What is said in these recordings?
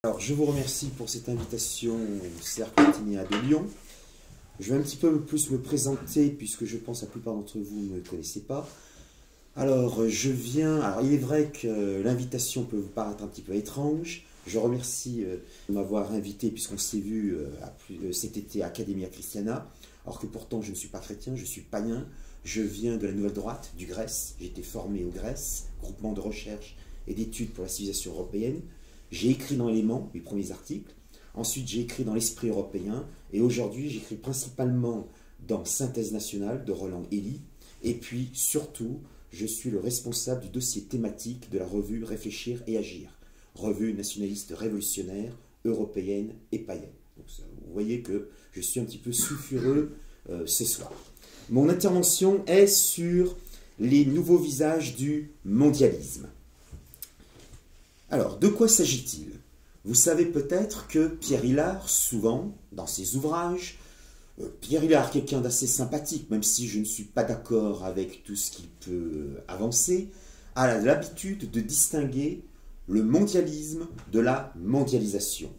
Alors, je vous remercie pour cette invitation au Cercle Athénéen de Lyon. Je vais un petit peu plus me présenter, puisque je pense que la plupart d'entre vous ne me connaissez pas. Alors, il est vrai que l'invitation peut vous paraître un petit peu étrange. Je remercie de m'avoir invité, puisqu'on s'est vu cet été à Academia Christiana, alors que pourtant je ne suis pas chrétien, je suis païen. Je viens de la Nouvelle Droite, du Grèce. J'ai été formé au Grèce, groupement de recherche et d'études pour la civilisation européenne. J'ai écrit dans Éléments, mes premiers articles. Ensuite, j'ai écrit dans l'Esprit européen. Et aujourd'hui, j'écris principalement dans Synthèse nationale de Roland Elie. Et puis, surtout, je suis le responsable du dossier thématique de la revue Réfléchir et Agir. Revue nationaliste révolutionnaire, européenne et païenne. Donc, vous voyez que je suis un petit peu sulfureux ce soir. Mon intervention est sur les nouveaux visages du mondialisme. Alors, de quoi s'agit-il? Vous savez peut-être que Pierre Hillard, souvent, dans ses ouvrages, Pierre Hillard, quelqu'un d'assez sympathique, même si je ne suis pas d'accord avec tout ce qu'il peut avancer, a l'habitude de distinguer le mondialisme de la mondialisation.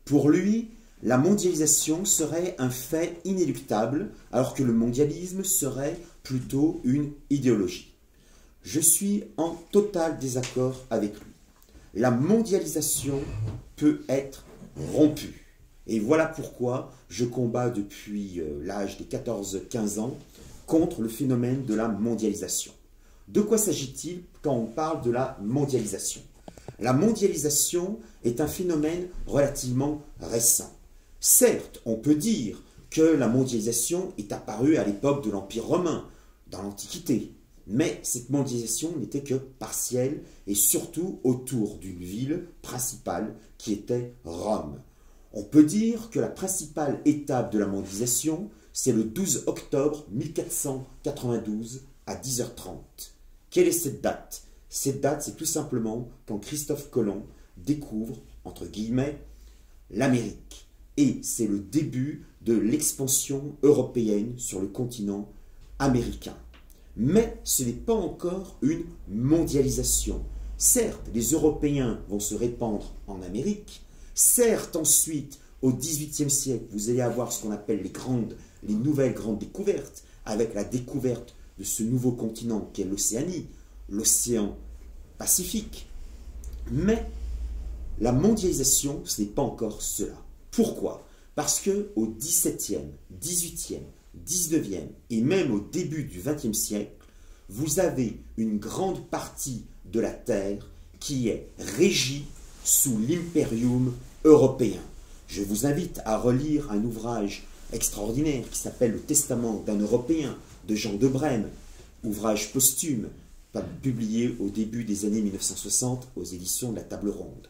Pour lui, la mondialisation serait un fait inéluctable, alors que le mondialisme serait plutôt une idéologie. Je suis en total désaccord avec lui. La mondialisation peut être rompue. Et voilà pourquoi je combats depuis l'âge des 14-15 ans contre le phénomène de la mondialisation. De quoi s'agit-il quand on parle de la mondialisation? La mondialisation est un phénomène relativement récent. Certes, on peut dire que la mondialisation est apparue à l'époque de l'Empire romain, dans l'Antiquité. Mais cette mondialisation n'était que partielle et surtout autour d'une ville principale qui était Rome. On peut dire que la principale étape de la mondialisation, c'est le 12 octobre 1492 à 10h30. Quelle est cette date? Cette date, c'est tout simplement quand Christophe Colomb découvre, entre guillemets, l'Amérique. Et c'est le début de l'expansion européenne sur le continent américain. Mais ce n'est pas encore une mondialisation. Certes, les Européens vont se répandre en Amérique. Certes, ensuite, au XVIIIe siècle, vous allez avoir ce qu'on appelle les nouvelles grandes découvertes, avec la découverte de ce nouveau continent qu'est l'Océanie, l'océan Pacifique. Mais la mondialisation, ce n'est pas encore cela. Pourquoi? Parce qu'au XVIIe, XVIIIe, XIXe et même au début du XXe siècle, vous avez une grande partie de la Terre qui est régie sous l'impérium européen. Je vous invite à relire un ouvrage extraordinaire qui s'appelle Le Testament d'un Européen de Jean de Brême, ouvrage posthume, publié au début des années 1960 aux éditions de la Table Ronde.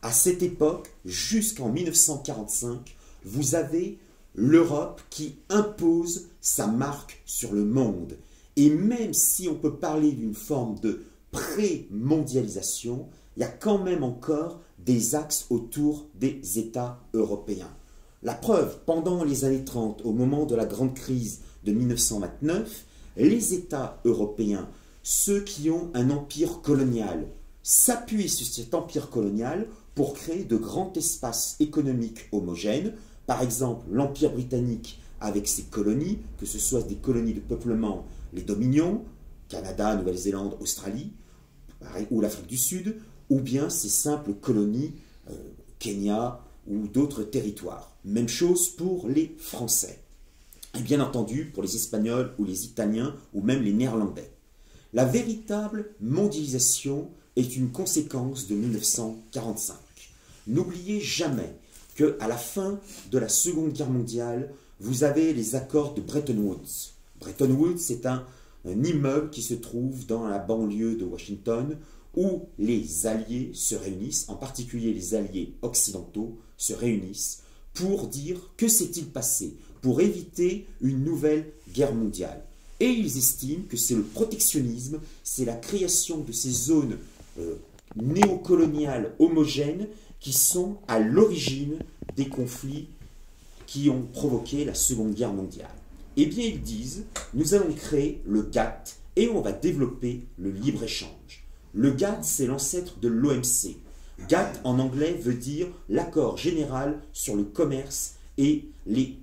À cette époque, jusqu'en 1945, vous avez l'Europe qui impose sa marque sur le monde. Et même si on peut parler d'une forme de pré-mondialisation, il y a quand même encore des axes autour des États européens. La preuve, pendant les années 30, au moment de la grande crise de 1929, les États européens, ceux qui ont un empire colonial, s'appuient sur cet empire colonial pour créer de grands espaces économiques homogènes. Par exemple, l'Empire britannique avec ses colonies, que ce soit des colonies de peuplement, les Dominions, Canada, Nouvelle-Zélande, Australie, ou l'Afrique du Sud, ou bien ces simples colonies, Kenya ou d'autres territoires. Même chose pour les Français. Et bien entendu pour les Espagnols ou les Italiens ou même les Néerlandais. La véritable mondialisation est une conséquence de 1945. N'oubliez jamais qu'à la fin de la Seconde Guerre mondiale, vous avez les accords de Bretton Woods. Bretton Woods, c'est un immeuble qui se trouve dans la banlieue de Washington, où les alliés se réunissent, en particulier les alliés occidentaux se réunissent pour dire que s'est-il passé, pour éviter une nouvelle guerre mondiale. Et ils estiment que c'est le protectionnisme, c'est la création de ces zones néocoloniales homogènes qui sont à l'origine des conflits qui ont provoqué la Seconde Guerre mondiale. Eh bien, ils disent, nous allons créer le GATT et on va développer le libre-échange. Le GATT, c'est l'ancêtre de l'OMC. GATT en anglais veut dire l'accord général sur le commerce et les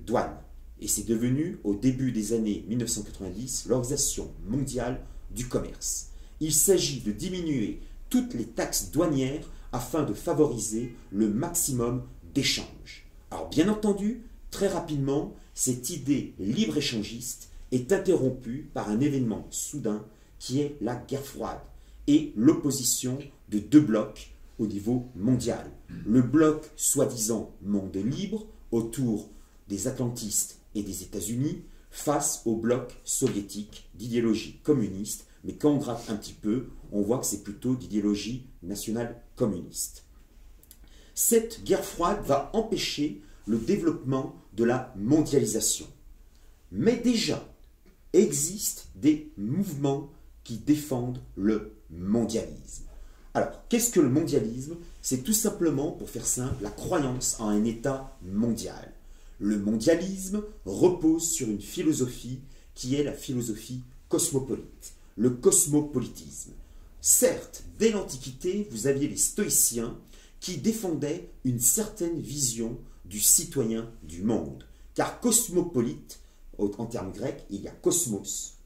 douanes. Et c'est devenu, au début des années 1990, l'Organisation mondiale du commerce. Il s'agit de diminuer toutes les taxes douanières afin de favoriser le maximum d'échanges. Alors bien entendu, très rapidement, cette idée libre-échangiste est interrompue par un événement soudain qui est la guerre froide et l'opposition de deux blocs au niveau mondial. Le bloc soi-disant monde libre autour des atlantistes et des États-Unis face au bloc soviétique d'idéologie communiste, mais quand on gratte un petit peu, on voit que c'est plutôt d'idéologie nationale communiste. Cette guerre froide va empêcher le développement de la mondialisation. Mais déjà, existent des mouvements qui défendent le mondialisme. Alors, qu'est-ce que le mondialisme? C'est tout simplement, pour faire simple, la croyance en un État mondial. Le mondialisme repose sur une philosophie qui est la philosophie cosmopolite, le cosmopolitisme. Certes, dès l'Antiquité, vous aviez les stoïciens qui défendaient une certaine vision du citoyen du monde. Car cosmopolite, en termes grecs, il y a cosmos,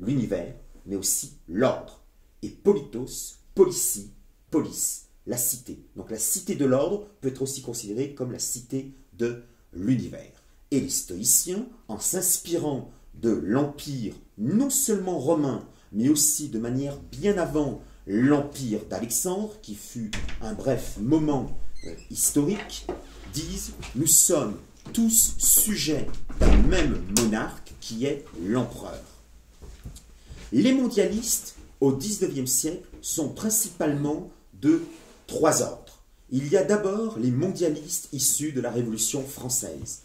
l'univers, mais aussi l'ordre. Et politos, politie, polis, la cité. Donc la cité de l'ordre peut être aussi considérée comme la cité de l'univers. Et les stoïciens, en s'inspirant de l'empire non seulement romain, mais aussi de manière bien avant l'empire d'Alexandre, qui fut un bref moment historique, disent « Nous sommes tous sujets d'un même monarque qui est l'empereur ». Les mondialistes, au XIXe siècle, sont principalement de trois ordres. Il y a d'abord les mondialistes issus de la Révolution française.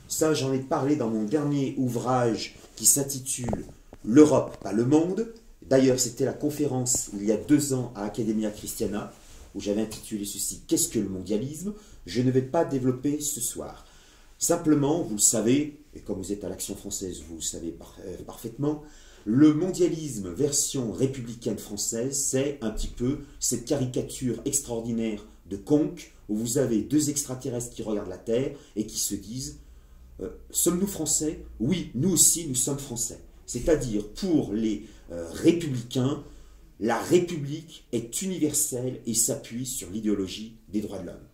Ça, j'en ai parlé dans mon dernier ouvrage qui s'intitule « L'Europe, pas le monde ». D'ailleurs, c'était la conférence il y a 2 ans à Academia Christiana, où j'avais intitulé ceci « Qu'est-ce que le mondialisme ?» Je ne vais pas développer ce soir. Simplement, vous le savez, et comme vous êtes à l'Action française, vous le savez parfaitement, le mondialisme version républicaine française, c'est un petit peu cette caricature extraordinaire de Conque, où vous avez 2 extraterrestres qui regardent la Terre et qui se disent sommes-nous français? Oui, nous aussi, nous sommes français. C'est-à-dire, pour les républicains, la République est universelle et s'appuie sur l'idéologie des droits de l'homme.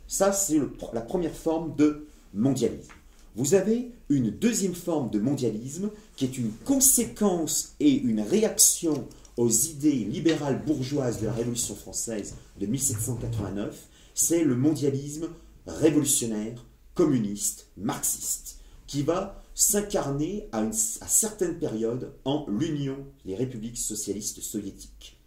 Ça, c'est la première forme de mondialisme. Vous avez une deuxième forme de mondialisme qui est une conséquence et une réaction aux idées libérales bourgeoises de la Révolution française de 1789. C'est le mondialisme révolutionnaire, communiste, marxiste, qui va s'incarner à certaines périodes en l'Union des républiques socialistes soviétiques.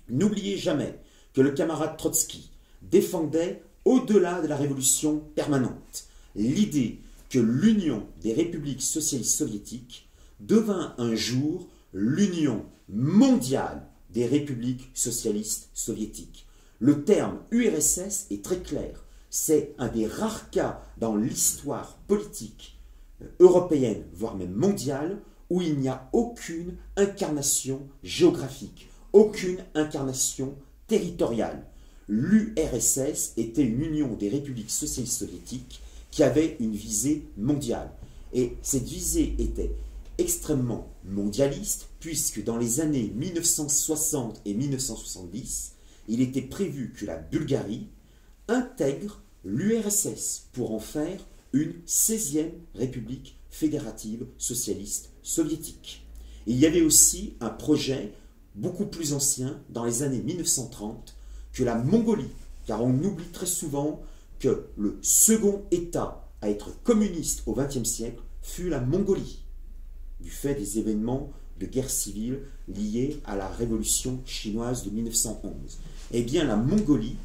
N'oubliez jamais que le camarade Trotsky défendait, au-delà de la révolution permanente, l'idée que l'Union des républiques socialistes soviétiques devint un jour l'Union mondiale des républiques socialistes soviétiques. Le terme URSS est très clair. C'est un des rares cas dans l'histoire politique européenne, voire même mondiale, où il n'y a aucune incarnation géographique, aucune incarnation territoriale. L'URSS était une union des républiques socialistes soviétiques qui avait une visée mondiale. Et cette visée était extrêmement mondialiste, puisque dans les années 1960 et 1970, il était prévu que la Bulgarie intègre l'URSS pour en faire une 16e république fédérative socialiste soviétique. Il y avait aussi un projet beaucoup plus ancien, dans les années 1930, que la Mongolie, car on oublie très souvent que le second État à être communiste au XXe siècle fut la Mongolie, du fait des événements de guerre civile liés à la révolution chinoise de 1911. Eh bien, la Mongolie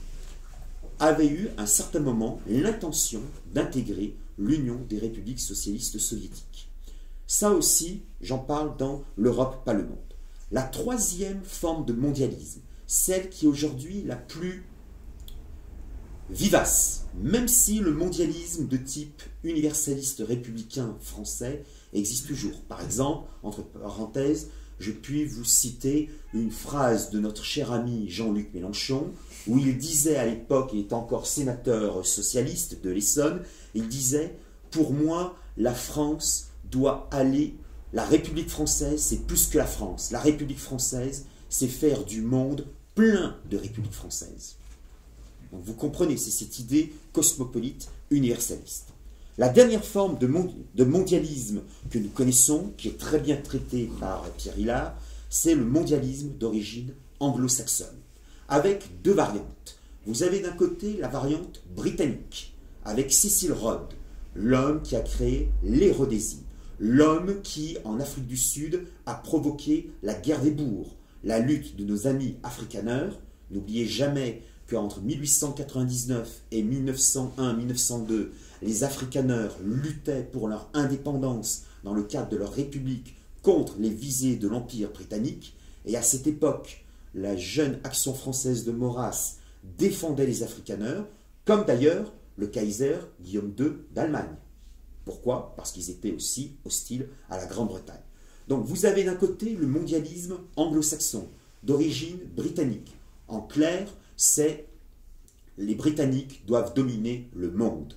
avait eu à un certain moment l'intention d'intégrer l'Union des républiques socialistes soviétiques. Ça aussi, j'en parle dans l'Europe, pas le monde. La troisième forme de mondialisme, celle qui est aujourd'hui la plus vivace, même si le mondialisme de type universaliste républicain français existe toujours. Par exemple, entre parenthèses, je puis vous citer une phrase de notre cher ami Jean-Luc Mélenchon, où il disait à l'époque, il est encore sénateur socialiste de l'Essonne, il disait « Pour moi, la France doit aller, la République française, c'est plus que la France. La République française, c'est faire du monde plein de républiques françaises. » Donc vous comprenez, c'est cette idée cosmopolite universaliste. La dernière forme de mondialisme que nous connaissons, qui est très bien traitée par Pierre Hillard, c'est le mondialisme d'origine anglo-saxonne, avec deux variantes. Vous avez d'un côté la variante britannique, avec Cecil Rhodes, l'homme qui a créé les Rhodésies, l'homme qui, en Afrique du Sud, a provoqué la guerre des bourgs, la lutte de nos amis afrikaners. N'oubliez jamais qu'entre 1899 et 1901-1902, les afrikaners luttaient pour leur indépendance dans le cadre de leur république contre les visées de l'Empire britannique. Et à cette époque, la jeune Action française de Maurras défendait les afrikaners, comme d'ailleurs le Kaiser Guillaume II d'Allemagne. Pourquoi? Parce qu'ils étaient aussi hostiles à la Grande-Bretagne. Donc vous avez d'un côté le mondialisme anglo-saxon, d'origine britannique. En clair, c'est les Britanniques doivent dominer le monde,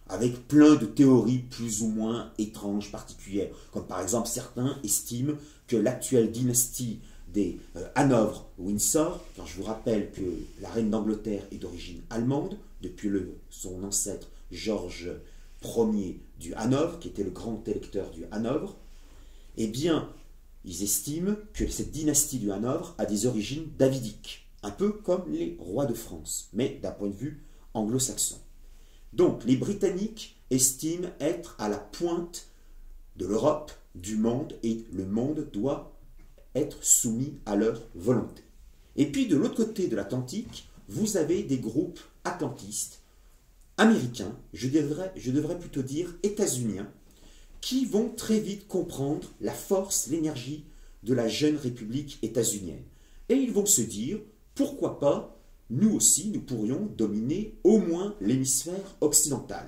avec plein de théories plus ou moins étranges, particulières, comme par exemple certains estiment que l'actuelle dynastie des Hanovre-Windsor, car je vous rappelle que la reine d'Angleterre est d'origine allemande, depuis son ancêtre Georges Ier du Hanovre, qui était le grand électeur du Hanovre, eh bien, ils estiment que cette dynastie du Hanovre a des origines davidiques, un peu comme les rois de France, mais d'un point de vue anglo-saxon. Donc, les Britanniques estiment être à la pointe de l'Europe, du monde, et le monde doit être soumis à leur volonté. Et puis, de l'autre côté de l'Atlantique, vous avez des groupes atlantistes, américains, je devrais plutôt dire états-uniens, qui vont très vite comprendre la force, l'énergie de la jeune république états-unienne. Et ils vont se dire, pourquoi pas, nous aussi, nous pourrions dominer au moins l'hémisphère occidental.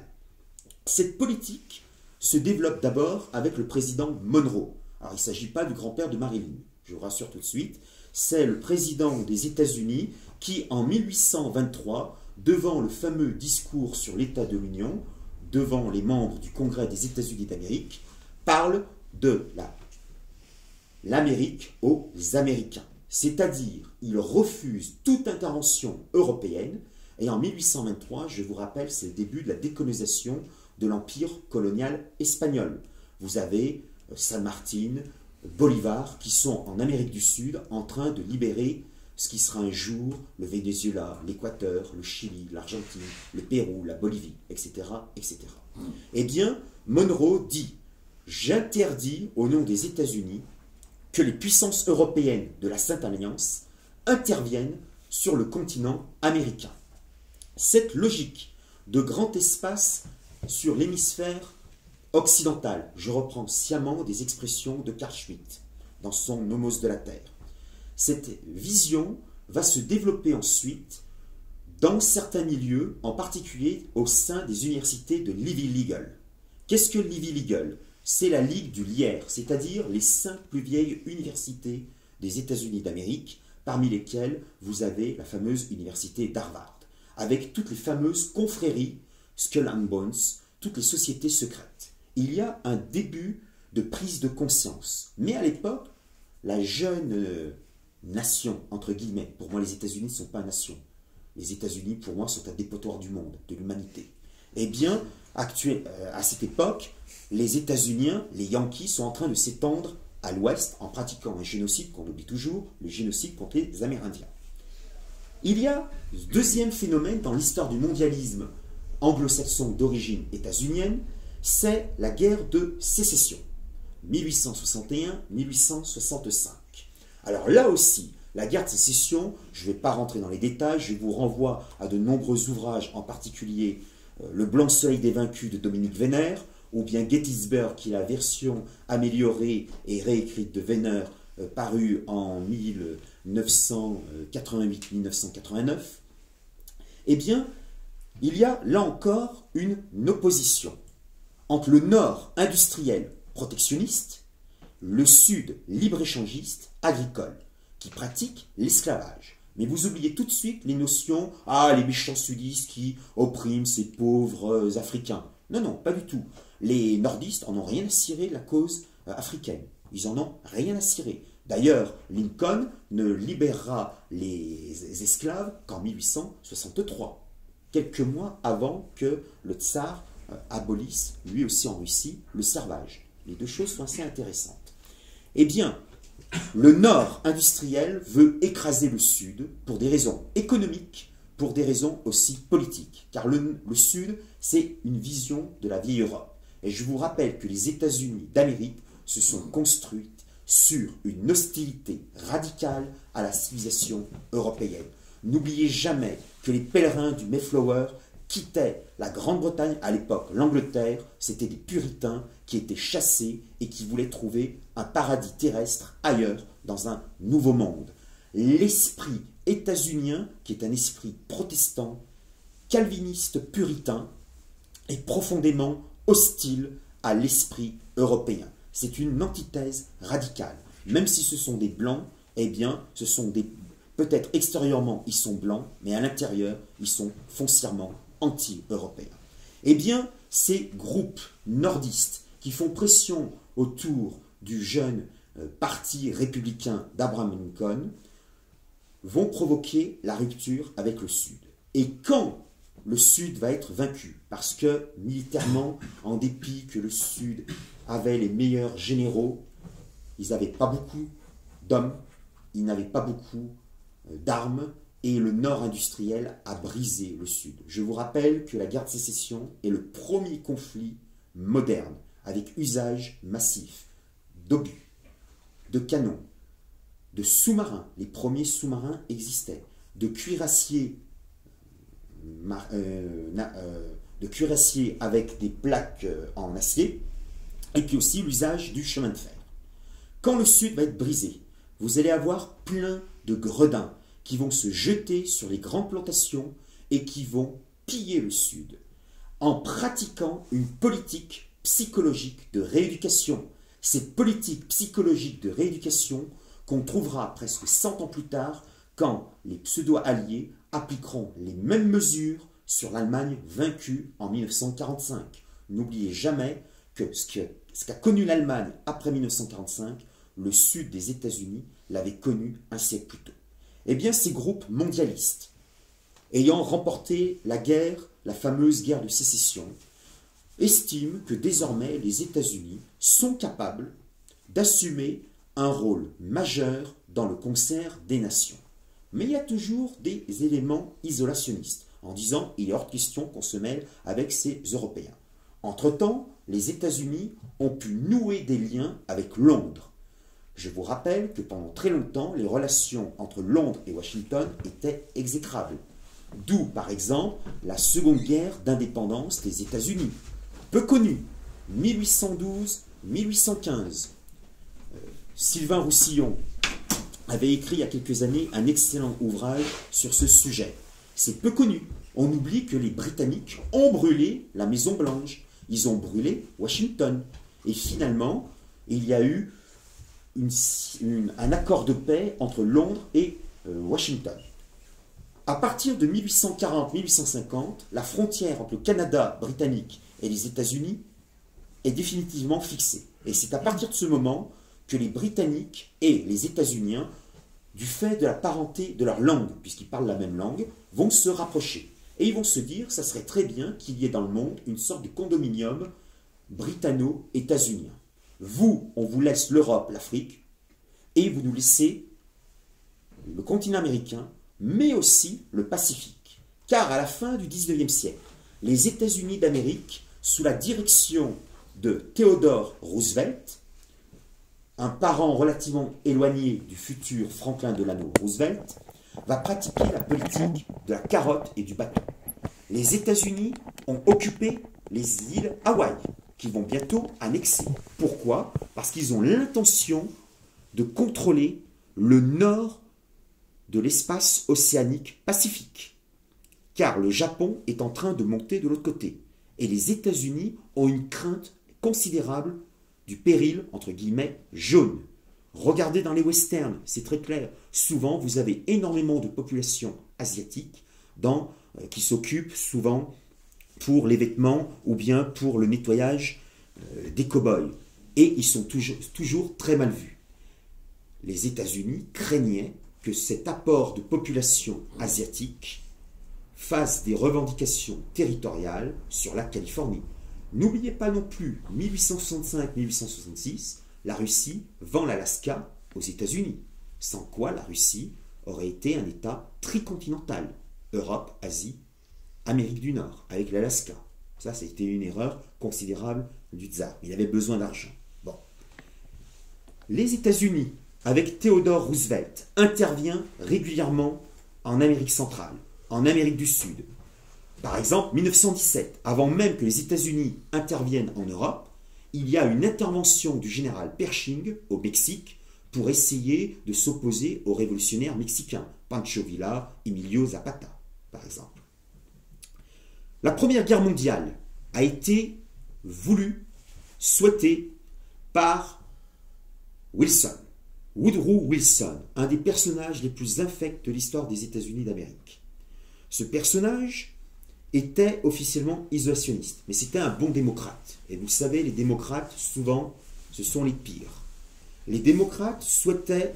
Cette politique se développe d'abord avec le président Monroe. Alors, il ne s'agit pas du grand-père de Marilyn, je vous rassure tout de suite. C'est le président des États-Unis qui, en 1823, devant le fameux discours sur l'état de l'Union, devant les membres du Congrès des États-Unis d'Amérique, parle de l'Amérique aux Américains. C'est-à-dire, il refuse toute intervention européenne, et en 1823, je vous rappelle, c'est le début de la décolonisation de l'empire colonial espagnol. Vous avez San Martin, Bolivar, qui sont en Amérique du Sud en train de libérer ce qui sera un jour le Venezuela, l'Équateur, le Chili, l'Argentine, le Pérou, la Bolivie, etc., etc. Eh bien, Monroe dit « J'interdis au nom des États-Unis que les puissances européennes de la Sainte Alliance interviennent sur le continent américain. » Cette logique de grand espace sur l'hémisphère occidental, je reprends sciemment des expressions de Carl Schmitt dans son Nomos de la Terre. Cette vision va se développer ensuite dans certains milieux, en particulier au sein des universités de l'Ivy League. Qu'est-ce que l'Ivy League? C'est la Ligue du Lierre, c'est-à-dire les 5 plus vieilles universités des États-Unis d'Amérique, parmi lesquelles vous avez la fameuse université d'Harvard, avec toutes les fameuses confréries, Skull and Bones, toutes les sociétés secrètes. Il y a un début de prise de conscience. Mais à l'époque, la jeune nation, entre guillemets, pour moi les États-Unis ne sont pas nation. Les États-Unis, pour moi, sont un dépotoir du monde, de l'humanité. Eh bien, à cette époque, les États-Uniens, les Yankees, sont en train de s'étendre à l'ouest en pratiquant un génocide qu'on oublie toujours, le génocide contre les Amérindiens. Il y a un deuxième phénomène dans l'histoire du mondialisme anglo-saxon d'origine états-unienne, c'est la guerre de sécession, 1861-1865. Alors là aussi, la guerre de sécession, je ne vais pas rentrer dans les détails, je vous renvoie à de nombreux ouvrages, en particulier Le Blanc Soleil des Vaincus de Dominique Vénère, ou bien Gettysburg, qui est la version améliorée et réécrite de Vénère, parue en 1988-1989. Eh bien, il y a là encore une opposition entre le Nord industriel protectionniste le Sud libre-échangiste agricole, qui pratique l'esclavage. Mais vous oubliez tout de suite les notions, les méchants sudistes qui oppriment ces pauvres Africains. Non, non, pas du tout. Les nordistes en ont rien à cirer de la cause africaine. Ils en ont rien à cirer. D'ailleurs, Lincoln ne libérera les esclaves qu'en 1863, quelques mois avant que le tsar abolisse, lui aussi en Russie, le servage. Les deux choses sont assez intéressantes. Eh bien, le Nord industriel veut écraser le Sud pour des raisons économiques, pour des raisons aussi politiques. Car le Sud, c'est une vision de la vieille Europe. Et je vous rappelle que les États-Unis d'Amérique se sont construites sur une hostilité radicale à la civilisation européenne. N'oubliez jamais que les pèlerins du Mayflower quittaient la Grande-Bretagne à l'époque. L'Angleterre, c'était des puritains qui étaient chassés et qui voulaient trouver un paradis terrestre ailleurs, dans un nouveau monde. L'esprit états-unien, qui est un esprit protestant, calviniste puritain, est profondément hostile à l'esprit européen. C'est une antithèse radicale. Même si ce sont des blancs, eh bien, ce sont des... Peut-être extérieurement, ils sont blancs, mais à l'intérieur, ils sont foncièrement anti-européens. Eh bien, ces groupes nordistes qui font pression autour du jeune parti républicain d'Abraham Lincoln vont provoquer la rupture avec le Sud. Et quand le Sud va être vaincu, parce que militairement, en dépit que le Sud avait les meilleurs généraux, ils n'avaient pas beaucoup d'hommes, ils n'avaient pas beaucoup d'armes, et le Nord industriel a brisé le Sud. Je vous rappelle que la guerre de sécession est le premier conflit moderne, avec usage massif d'obus, de canons, de sous-marins. Les premiers sous-marins existaient, de cuirassiers avec des plaques en acier, et puis aussi l'usage du chemin de fer. Quand le Sud va être brisé, vous allez avoir plein de gredins qui vont se jeter sur les grandes plantations et qui vont piller le Sud, en pratiquant une politique psychologique de rééducation. Cette politique psychologique de rééducation qu'on trouvera presque 100 ans plus tard quand les pseudo-alliés appliqueront les mêmes mesures sur l'Allemagne vaincue en 1945. N'oubliez jamais que ce qu'a connu l'Allemagne après 1945, le sud des États-Unis l'avait connu un siècle plus tôt. Eh bien, ces groupes mondialistes, ayant remporté la guerre, la fameuse guerre de sécession, estiment que désormais les États-Unis sont capables d'assumer un rôle majeur dans le concert des nations. Mais il y a toujours des éléments isolationnistes, en disant il est hors de question qu'on se mêle avec ces Européens. Entre-temps, les États-Unis ont pu nouer des liens avec Londres. Je vous rappelle que pendant très longtemps, les relations entre Londres et Washington étaient exécrables. D'où, par exemple, la seconde guerre d'indépendance des États-Unis. Peu connue, 1812-1815. Sylvain Roussillon avait écrit il y a quelques années un excellent ouvrage sur ce sujet. C'est peu connu. On oublie que les Britanniques ont brûlé la Maison Blanche. Ils ont brûlé Washington. Et finalement, il y a eu un accord de paix entre Londres et Washington. À partir de 1840-1850, la frontière entre le Canada britannique et les États-Unis est définitivement fixée. Et c'est à partir de ce moment que les Britanniques et les États-Uniens, du fait de la parenté de leur langue, puisqu'ils parlent la même langue, vont se rapprocher. Et ils vont se dire, ça serait très bien qu'il y ait dans le monde une sorte de condominium britanno-états-unien. Vous, on vous laisse l'Europe, l'Afrique, et vous nous laissez le continent américain, mais aussi le Pacifique. Car à la fin du XIXe siècle, les États-Unis d'Amérique, sous la direction de Theodore Roosevelt, un parent relativement éloigné du futur Franklin Delano Roosevelt, va pratiquer la politique de la carotte et du bâton. Les États-Unis ont occupé les îles Hawaï, qui vont bientôt annexer. Pourquoi? Parce qu'ils ont l'intention de contrôler le nord de l'espace océanique Pacifique. Car le Japon est en train de monter de l'autre côté. Et les États-Unis ont une crainte considérable du péril, entre guillemets, jaune. Regardez dans les westerns, c'est très clair. Souvent, vous avez énormément de populations asiatiques qui s'occupent souvent pour les vêtements ou bien pour le nettoyage des cow-boys. Et ils sont toujours très mal vus. Les États-Unis craignaient que cet apport de population asiatique fasse des revendications territoriales sur la Californie. N'oubliez pas non plus, 1865-1866, la Russie vend l'Alaska aux États-Unis, sans quoi la Russie aurait été un État tricontinental, Europe, Asie, Amérique du Nord, avec l'Alaska. Ça a été une erreur considérable du tsar. Il avait besoin d'argent. Bon. Les États-Unis, avec Theodore Roosevelt, intervient régulièrement en Amérique centrale, en Amérique du Sud. Par exemple, 1917, avant même que les États-Unis interviennent en Europe, il y a une intervention du général Pershing au Mexique pour essayer de s'opposer aux révolutionnaires mexicains, Pancho Villa, Emilio Zapata, par exemple. La Première Guerre mondiale a été voulue, souhaitée par Wilson, Woodrow Wilson, un des personnages les plus infects de l'histoire des États-Unis d'Amérique. Ce personnage était officiellement isolationniste, mais c'était un bon démocrate. Et vous savez, les démocrates, souvent, ce sont les pires. Les démocrates souhaitaient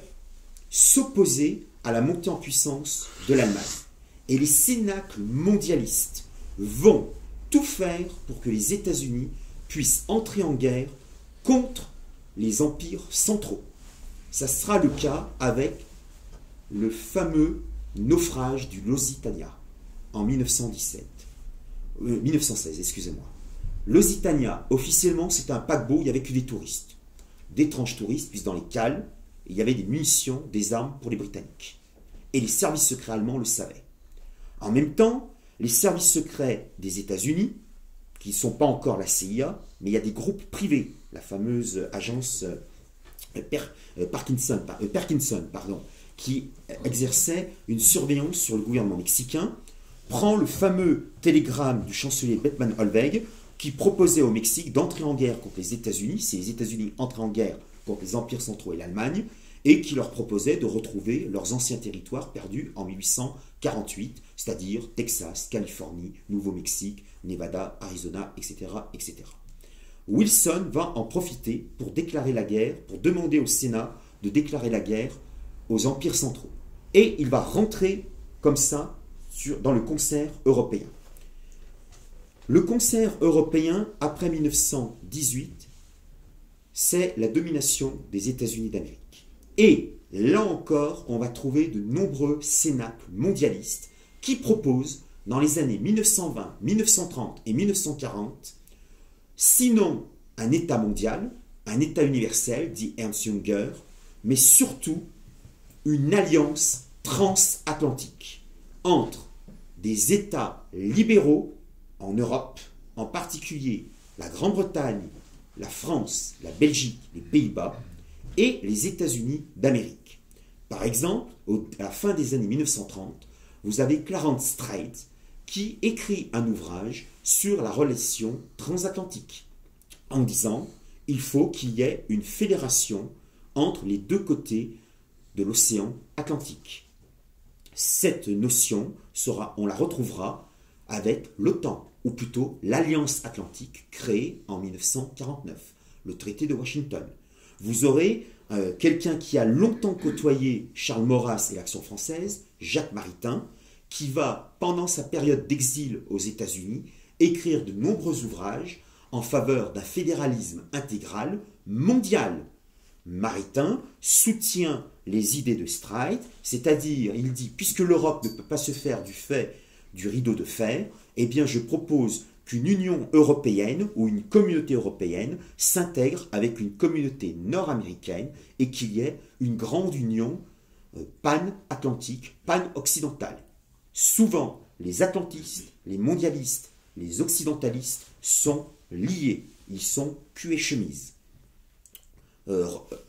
s'opposer à la montée en puissance de l'Allemagne. Et les cénacles mondialistes vont tout faire pour que les États-Unis puissent entrer en guerre contre les empires centraux. Ça sera le cas avec le fameux naufrage du Lusitania en 1916, excusez-moi. Lusitania, officiellement, c'était un paquebot, il n'y avait que des touristes. D'étranges touristes, puisque dans les cales, il y avait des munitions, des armes pour les Britanniques. Et les services secrets allemands le savaient. En même temps, les services secrets des États-Unis, qui ne sont pas encore la CIA, mais il y a des groupes privés, la fameuse agence Perkinson, qui exerçait une surveillance sur le gouvernement mexicain, prend le fameux télégramme du chancelier Bethmann Hollweg qui proposait au Mexique d'entrer en guerre contre les États-Unis, si les États-Unis entraient en guerre contre les empires centraux et l'Allemagne, et qui leur proposait de retrouver leurs anciens territoires perdus en 1848, c'est-à-dire Texas, Californie, Nouveau-Mexique, Nevada, Arizona, etc., etc. Wilson va en profiter pour déclarer la guerre, pour demander au Sénat de déclarer la guerre aux empires centraux. Et il va rentrer comme ça dans le concert européen. Le concert européen, après 1918, c'est la domination des États-Unis d'Amérique. Et là encore, on va trouver de nombreux cénacles mondialistes qui proposent, dans les années 1920, 1930 et 1940, sinon un État mondial, un État universel, dit Ernst Jünger, mais surtout une alliance transatlantique entre des États libéraux en Europe, en particulier la Grande-Bretagne, la France, la Belgique, les Pays-Bas, et les États-Unis d'Amérique. Par exemple, à la fin des années 1930, vous avez Clarence Strait qui écrit un ouvrage sur la relation transatlantique, en disant il faut qu'il y ait une fédération entre les deux côtés de l'océan Atlantique. Cette notion on la retrouvera avec l'OTAN, ou plutôt l'Alliance Atlantique créée en 1949, le traité de Washington. Vous aurez quelqu'un qui a longtemps côtoyé Charles Maurras et l'Action française, Jacques Maritain, qui va, pendant sa période d'exil aux États-Unis, écrire de nombreux ouvrages en faveur d'un fédéralisme intégral mondial. Maritain soutient les idées de Strait, c'est-à-dire, il dit, puisque l'Europe ne peut pas se faire du fait du rideau de fer, eh bien je propose qu'une Union européenne ou une communauté européenne s'intègre avec une communauté nord-américaine et qu'il y ait une grande union pan-atlantique, pan-occidentale. Souvent, les atlantistes, les mondialistes, les occidentalistes sont liés, ils sont cul et chemise.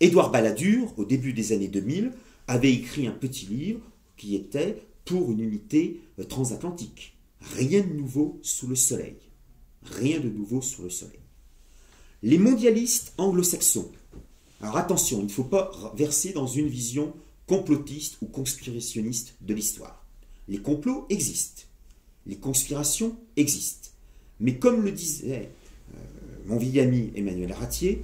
Édouard Balladur, au début des années 2000, avait écrit un petit livre qui était pour une unité transatlantique. Rien de nouveau sous le soleil. Rien de nouveau sous le soleil. Les mondialistes anglo-saxons. Alors attention, il ne faut pas verser dans une vision complotiste ou conspirationniste de l'histoire. Les complots existent. Les conspirations existent. Mais comme le disait mon vieil ami Emmanuel Ratier,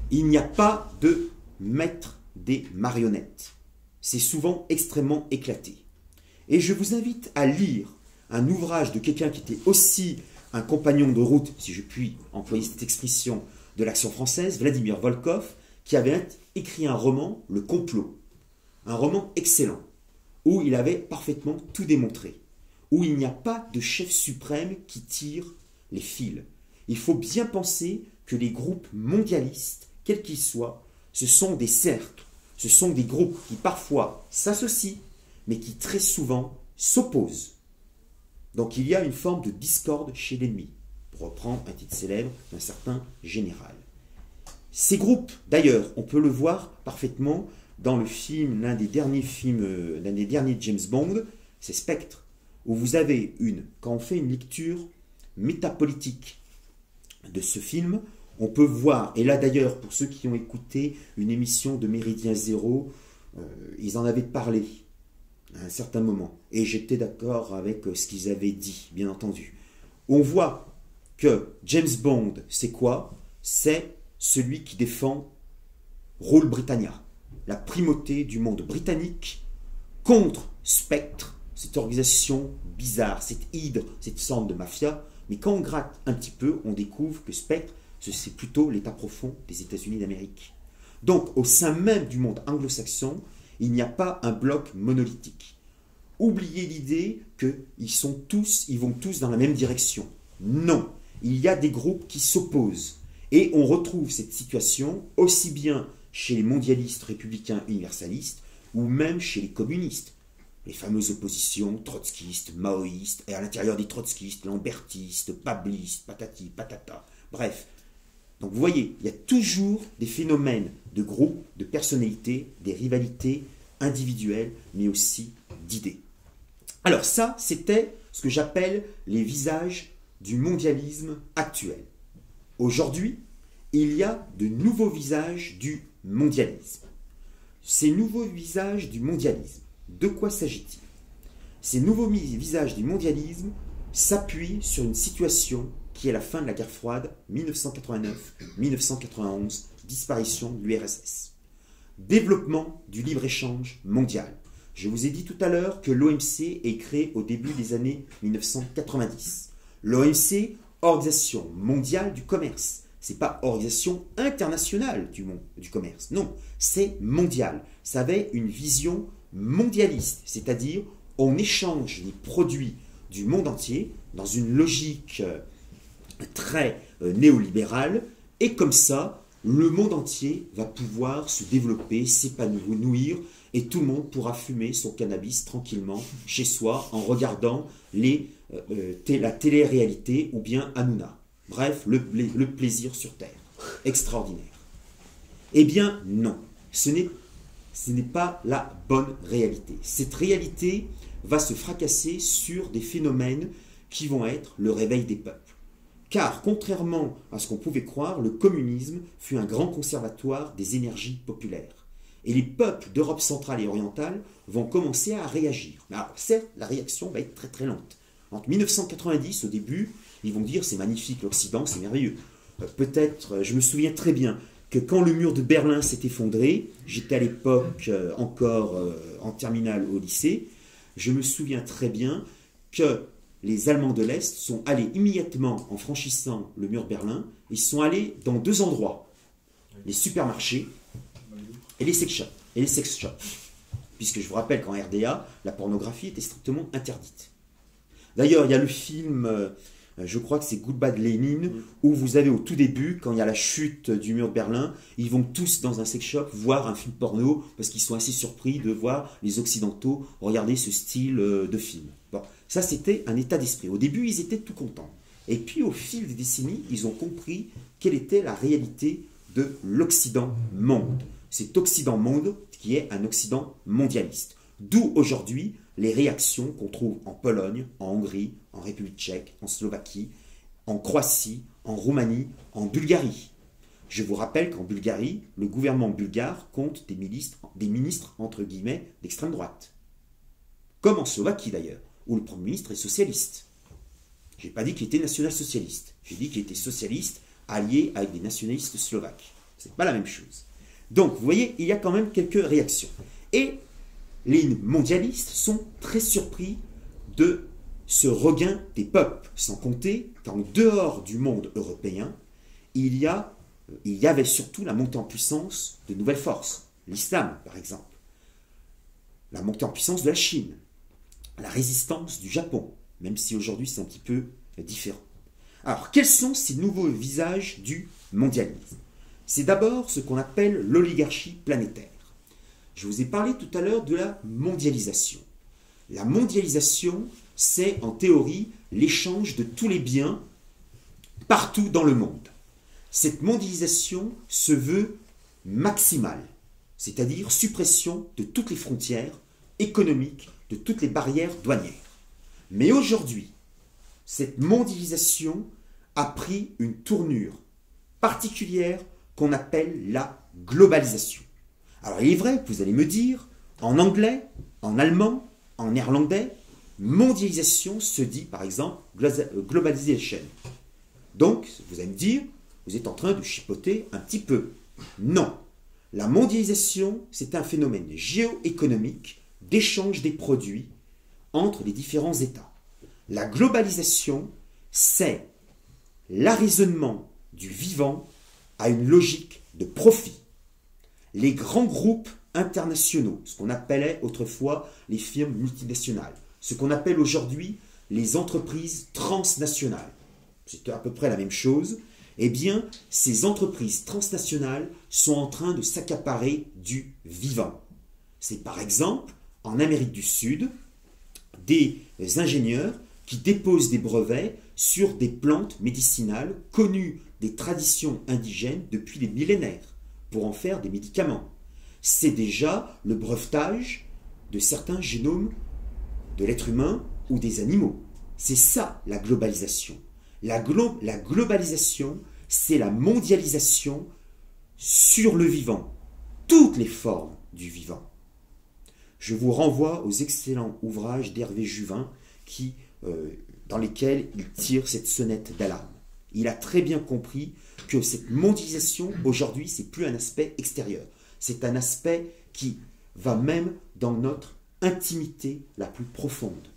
il n'y a pas de maître des marionnettes. C'est souvent extrêmement éclaté. Et je vous invite à lire un ouvrage de quelqu'un qui était aussi un compagnon de route, si je puis employer cette expression, de l'Action française, Vladimir Volkov, qui avait écrit un roman, Le Complot. Un roman excellent, où il avait parfaitement tout démontré, où il n'y a pas de chef suprême qui tire les fils. Il faut bien penser que les groupes mondialistes, quels qu'ils soient, ce sont des cercles, ce sont des groupes qui parfois s'associent, mais qui très souvent s'opposent. Donc il y a une forme de discorde chez l'ennemi, pour reprendre un titre célèbre d'un certain général. Ces groupes, d'ailleurs, on peut le voir parfaitement dans le film, l'un des derniers James Bond, c'est Spectre, où vous avez quand on fait une lecture métapolitique de ce film, on peut voir, et là d'ailleurs, pour ceux qui ont écouté une émission de Méridien Zéro, ils en avaient parlé à un certain moment, et j'étais d'accord avec ce qu'ils avaient dit, bien entendu. On voit que James Bond, c'est quoi? C'est celui qui défend Rule Britannia, la primauté du monde britannique contre Spectre, cette organisation bizarre, cette hydre, cette sorte de mafia. Mais quand on gratte un petit peu, on découvre que Spectre, c'est plutôt l'état profond des États-Unis d'Amérique. Donc, au sein même du monde anglo-saxon, il n'y a pas un bloc monolithique. Oubliez l'idée qu'ils vont tous dans la même direction. Non, il y a des groupes qui s'opposent. Et on retrouve cette situation aussi bien chez les mondialistes républicains universalistes ou même chez les communistes. Les fameuses oppositions trotskistes, maoïstes, et à l'intérieur des trotskistes, lambertistes, pablistes, patati, patata. Bref. Donc vous voyez, il y a toujours des phénomènes de groupes, de personnalités, des rivalités individuelles, mais aussi d'idées. Alors ça, c'était ce que j'appelle les visages du mondialisme actuel. Aujourd'hui, il y a de nouveaux visages du mondialisme. Ces nouveaux visages du mondialisme, de quoi s'agit-il? Ces nouveaux visages du mondialisme s'appuient sur une situation qui est la fin de la guerre froide, 1989-1991, disparition de l'URSS. Développement du libre-échange mondial. Je vous ai dit tout à l'heure que l'OMC est créé au début des années 1990. L'OMC, Organisation mondiale du commerce. Ce n'est pas Organisation internationale du commerce. Non, c'est mondial. Ça avait une vision mondialiste, c'est-à-dire on échange les produits du monde entier dans une logique très néolibérale, et comme ça, le monde entier va pouvoir se développer, s'épanouir, et tout le monde pourra fumer son cannabis tranquillement chez soi en regardant la télé-réalité ou bien Hanouna. Bref, le plaisir sur Terre. Extraordinaire. Eh bien, non. Ce n'est pas la bonne réalité. Cette réalité va se fracasser sur des phénomènes qui vont être le réveil des peuples. Car, contrairement à ce qu'on pouvait croire, le communisme fut un grand conservatoire des énergies populaires. Et les peuples d'Europe centrale et orientale vont commencer à réagir. Alors, certes, la réaction va être très très lente. En 1990, au début, ils vont dire c'est magnifique, l'Occident, c'est merveilleux. Peut-être, je me souviens très bien que quand le mur de Berlin s'est effondré, j'étais à l'époque encore en terminale au lycée, je me souviens très bien que les Allemands de l'Est sont allés immédiatement, en franchissant le mur de Berlin, ils sont allés dans deux endroits, les supermarchés et les sex shops. Puisque je vous rappelle qu'en RDA, la pornographie était strictement interdite. D'ailleurs, il y a le film, je crois que c'est Goodbye Lenin, où vous avez au tout début, quand il y a la chute du mur de Berlin, ils vont tous dans un sex shop voir un film porno, parce qu'ils sont assez surpris de voir les Occidentaux regarder ce style de film. Bon, ça c'était un état d'esprit. Au début, ils étaient tout contents. Et puis au fil des décennies, ils ont compris quelle était la réalité de l'Occident-monde. Cet Occident-monde qui est un Occident mondialiste. D'où aujourd'hui les réactions qu'on trouve en Pologne, en Hongrie, en République tchèque, en Slovaquie, en Croatie, en Roumanie, en Bulgarie. Je vous rappelle qu'en Bulgarie, le gouvernement bulgare compte des ministres entre guillemets d'extrême droite. Comme en Slovaquie d'ailleurs, où le Premier ministre est socialiste. Je n'ai pas dit qu'il était national-socialiste. J'ai dit qu'il était socialiste allié avec des nationalistes slovaques. Ce n'est pas la même chose. Donc, vous voyez, il y a quand même quelques réactions. Et les mondialistes sont très surpris de ce regain des peuples, sans compter qu'en dehors du monde européen, il y avait surtout la montée en puissance de nouvelles forces. L'islam, par exemple. La montée en puissance de la Chine. La résistance du Japon, même si aujourd'hui c'est un petit peu différent. Alors, quels sont ces nouveaux visages du mondialisme? C'est d'abord ce qu'on appelle l'oligarchie planétaire. Je vous ai parlé tout à l'heure de la mondialisation. La mondialisation, c'est en théorie l'échange de tous les biens partout dans le monde. Cette mondialisation se veut maximale, c'est-à-dire suppression de toutes les frontières économiques, de toutes les barrières douanières. Mais aujourd'hui, cette mondialisation a pris une tournure particulière qu'on appelle la globalisation. Alors il est vrai que vous allez me dire, en anglais, en allemand, en néerlandais, mondialisation se dit par exemple globalization. Donc, vous allez me dire, vous êtes en train de chipoter un petit peu. Non. La mondialisation, c'est un phénomène géoéconomique d'échange des produits entre les différents États. La globalisation, c'est l'arraisonnement du vivant à une logique de profit. Les grands groupes internationaux, ce qu'on appelait autrefois les firmes multinationales, ce qu'on appelle aujourd'hui les entreprises transnationales, c'est à peu près la même chose, eh bien, ces entreprises transnationales sont en train de s'accaparer du vivant. C'est par exemple, en Amérique du Sud, des ingénieurs qui déposent des brevets sur des plantes médicinales connues des traditions indigènes depuis des millénaires, pour en faire des médicaments. C'est déjà le brevetage de certains génomes de l'être humain ou des animaux. C'est ça la globalisation. La globalisation, c'est la mondialisation sur le vivant, toutes les formes du vivant. Je vous renvoie aux excellents ouvrages d'Hervé Juvin dans lesquels il tire cette sonnette d'alarme. Il a très bien compris que cette mondialisation, aujourd'hui, ce n'est plus un aspect extérieur. C'est un aspect qui va même dans notre intimité la plus profonde.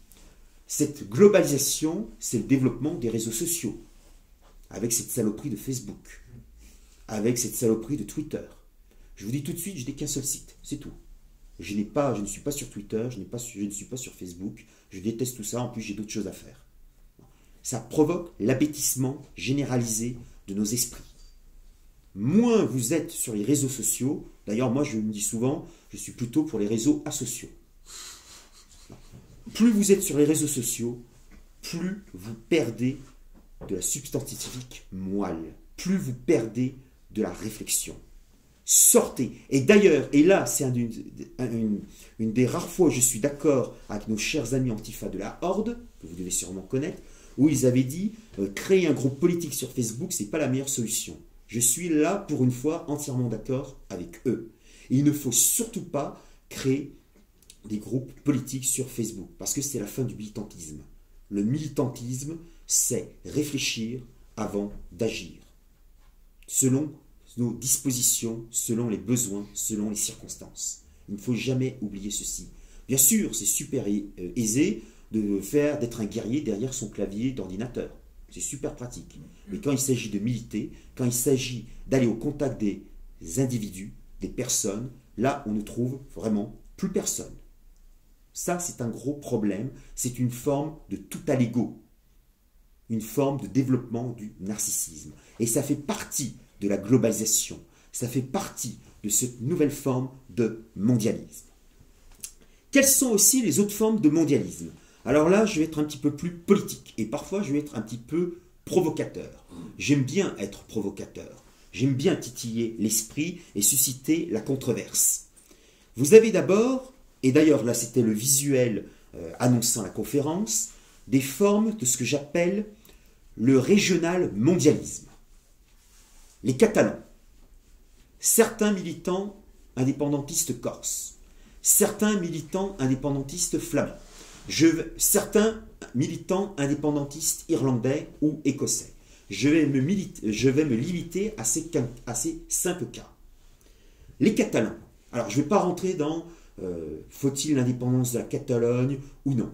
Cette globalisation, c'est le développement des réseaux sociaux, avec cette saloperie de Facebook, avec cette saloperie de Twitter. Je vous dis tout de suite, je n'ai qu'un seul site, c'est tout. Je ne suis pas sur Twitter, je ne suis pas sur Facebook, je déteste tout ça, en plus j'ai d'autres choses à faire. Ça provoque l'abêtissement généralisé de nos esprits. Moins vous êtes sur les réseaux sociaux, d'ailleurs moi je me dis souvent, je suis plutôt pour les réseaux asociaux. Plus vous êtes sur les réseaux sociaux, plus vous perdez de la substantifique moelle, plus vous perdez de la réflexion. Sortez. Et d'ailleurs, et là c'est une des rares fois où je suis d'accord avec nos chers amis Antifa de la Horde, que vous devez sûrement connaître, où ils avaient dit créer un groupe politique sur Facebook, c'est pas la meilleure solution. Je suis là pour une fois entièrement d'accord avec eux. Et il ne faut surtout pas créer des groupes politiques sur Facebook, parce que c'est la fin du militantisme. Le militantisme, c'est réfléchir avant d'agir, selon nos dispositions, selon les besoins, selon les circonstances. Il ne faut jamais oublier ceci. Bien sûr, c'est super aisé d'être un guerrier derrière son clavier d'ordinateur. C'est super pratique. Mais quand il s'agit de militer, quand il s'agit d'aller au contact des individus, des personnes, là, on ne trouve vraiment plus personne. Ça, c'est un gros problème. C'est une forme de tout à l'ego. Une forme de développement du narcissisme. Et ça fait partie de la globalisation. Ça fait partie de cette nouvelle forme de mondialisme. Quelles sont aussi les autres formes de mondialisme? Alors là, je vais être un petit peu plus politique. Et parfois, je vais être un petit peu provocateur. J'aime bien être provocateur. J'aime bien titiller l'esprit et susciter la controverse. Vous avez d'abord, et d'ailleurs là c'était le visuel annonçant la conférence, des formes de ce que j'appelle le régional mondialisme. Les Catalans, certains militants indépendantistes corses, certains militants indépendantistes flamands, certains militants indépendantistes irlandais ou écossais. Je vais me limiter à ces 5 cas. Les Catalans. Alors, je ne vais pas rentrer dans faut-il l'indépendance de la Catalogne ou non.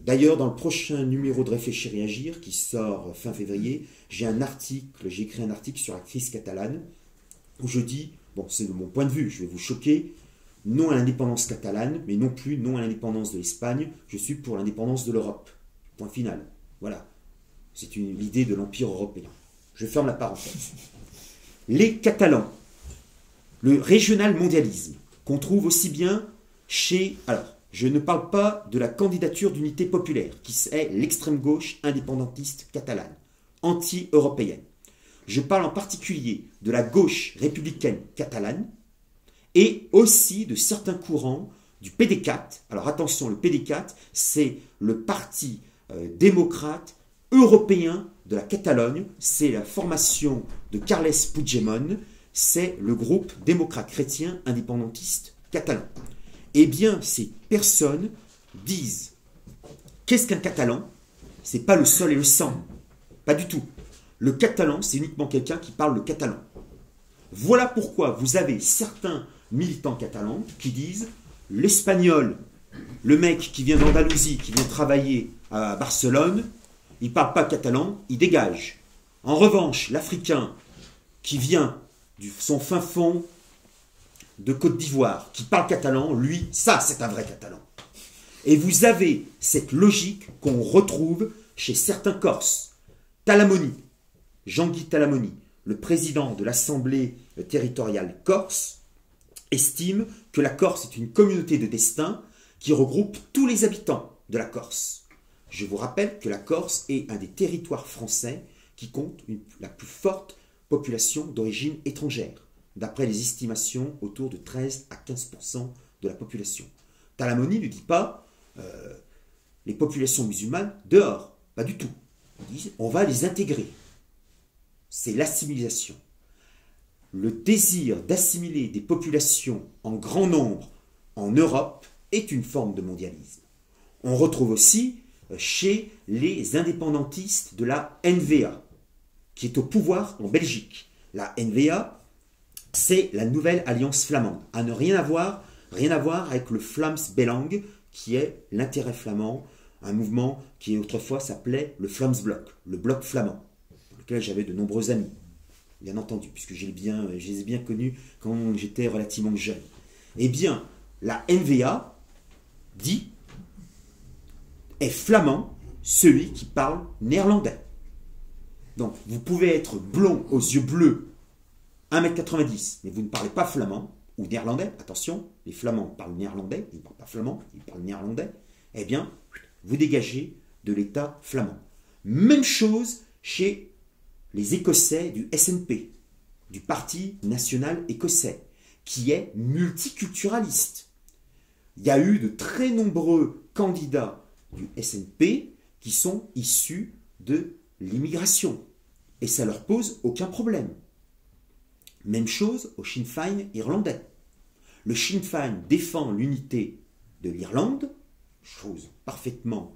D'ailleurs, dans le prochain numéro de Réfléchir et Agir, qui sort fin février, j'ai écrit un article sur la crise catalane, où je dis, bon, c'est de mon point de vue, je vais vous choquer, non à l'indépendance catalane, mais non plus non à l'indépendance de l'Espagne, je suis pour l'indépendance de l'Europe. Point final. Voilà. C'est l'idée de l'Empire européen. Je ferme la parenthèse. Les Catalans, le régional mondialisme, qu'on trouve aussi bien chez... Alors, je ne parle pas de la candidature d'unité populaire, qui est l'extrême gauche indépendantiste catalane, anti-européenne. Je parle en particulier de la gauche républicaine catalane et aussi de certains courants du PD4. Alors attention, le PD4, c'est le parti démocrate européen de la Catalogne. C'est la formation de Carles Puigdemont. C'est le groupe démocrate chrétien indépendantiste catalan. Eh bien, ces personnes disent, qu'est-ce qu'un Catalan? C'est pas le sol et le sang. Pas du tout. Le Catalan, c'est uniquement quelqu'un qui parle le catalan. Voilà pourquoi vous avez certains militants catalans qui disent, l'espagnol, le mec qui vient d'Andalousie, qui vient travailler à Barcelone, il ne parle pas catalan, il dégage. En revanche, l'Africain qui vient de son fin fond de Côte d'Ivoire, qui parle catalan, lui, ça c'est un vrai catalan. Et vous avez cette logique qu'on retrouve chez certains Corses. Talamoni, Jean-Guy Talamoni, le président de l'Assemblée territoriale corse, estime que la Corse est une communauté de destin qui regroupe tous les habitants de la Corse. Je vous rappelle que la Corse est un des territoires français qui compte la plus forte population d'origine étrangère, d'après les estimations autour de 13 à 15% de la population. Talamoni ne dit pas les populations musulmanes dehors, pas du tout. Il dit on va les intégrer. C'est l'assimilation. Le désir d'assimiler des populations en grand nombre en Europe est une forme de mondialisme. On retrouve aussi chez les indépendantistes de la NVA, qui est au pouvoir en Belgique. La NVA, c'est la nouvelle alliance flamande, à ne rien avoir avec le Vlaams Belang, qui est l'intérêt flamand, un mouvement qui autrefois s'appelait le Vlaamsblok, le bloc flamand, dans lequel j'avais de nombreux amis, bien entendu, puisque je les ai bien connus quand j'étais relativement jeune. Eh bien, la NVA dit est flamand celui qui parle néerlandais. Donc, vous pouvez être blond aux yeux bleus, 1,90 m, mais vous ne parlez pas flamand ou néerlandais. Attention, les flamands parlent néerlandais, ils ne parlent pas flamand, ils parlent néerlandais. Eh bien, vous dégagez de l'État flamand. Même chose chez les Écossais du SNP, du Parti national écossais, qui est multiculturaliste. Il y a eu de très nombreux candidats du SNP qui sont issus de l'immigration. Et ça ne leur pose aucun problème. Même chose au Sinn Féin irlandais. Le Sinn Féin défend l'unité de l'Irlande, chose parfaitement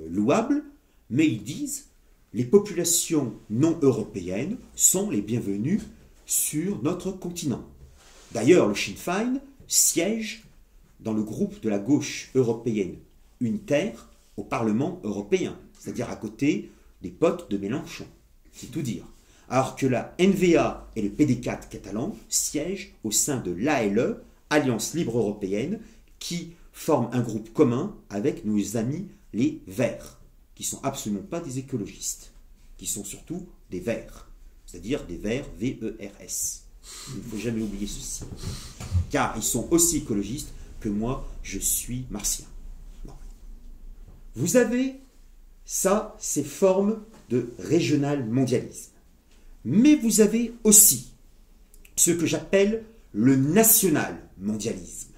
louable, mais ils disent les populations non européennes sont les bienvenues sur notre continent. D'ailleurs, le Sinn Féin siège dans le groupe de la gauche européenne unitaire au Parlement européen, c'est-à-dire à côté des potes de Mélenchon, c'est tout dire. Alors que la NVA et le PD4 catalan siègent au sein de l'ALE, Alliance Libre Européenne, qui forme un groupe commun avec nos amis les Verts, qui ne sont absolument pas des écologistes, qui sont surtout des Verts, c'est-à-dire des Verts V-E-R-S. Il ne faut jamais oublier ceci. Car ils sont aussi écologistes que moi, je suis martien. Bon. Vous avez ça, ces formes de régional mondialisme. Mais vous avez aussi ce que j'appelle le national mondialisme.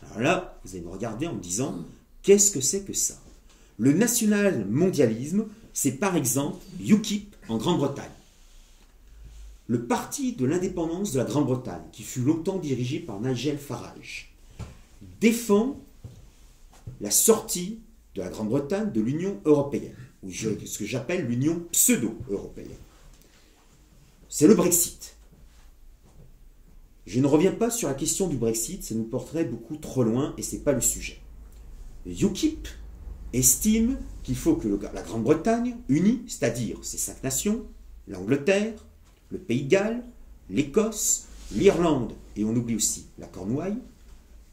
Alors là, vous allez me regarder en me disant, qu'est-ce que c'est que ça? Le national mondialisme, c'est par exemple UKIP en Grande-Bretagne. Le parti de l'indépendance de la Grande-Bretagne, qui fut longtemps dirigé par Nigel Farage, défend la sortie de la Grande-Bretagne de l'Union européenne, ou ce que j'appelle l'Union pseudo-européenne. C'est le Brexit. Je ne reviens pas sur la question du Brexit, ça nous porterait beaucoup trop loin et ce n'est pas le sujet. UKIP estime qu'il faut que la Grande-Bretagne unie, c'est-à-dire ces 5 nations, l'Angleterre, le Pays de Galles, l'Écosse, l'Irlande et on oublie aussi la Cornouaille,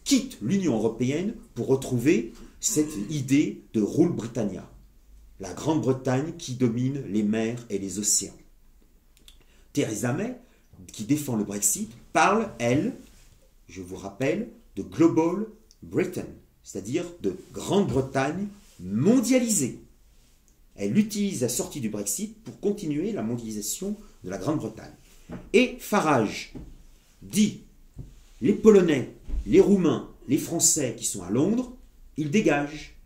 quitte l'Union européenne pour retrouver cette idée de Rule Britannia, la Grande-Bretagne qui domine les mers et les océans. Theresa May, qui défend le Brexit, parle, elle, je vous rappelle, de Global Britain, c'est-à-dire de Grande-Bretagne mondialisée. Elle utilise la sortie du Brexit pour continuer la mondialisation de la Grande-Bretagne. Et Farage dit, les Polonais, les Roumains, les Français qui sont à Londres, ils dégagent.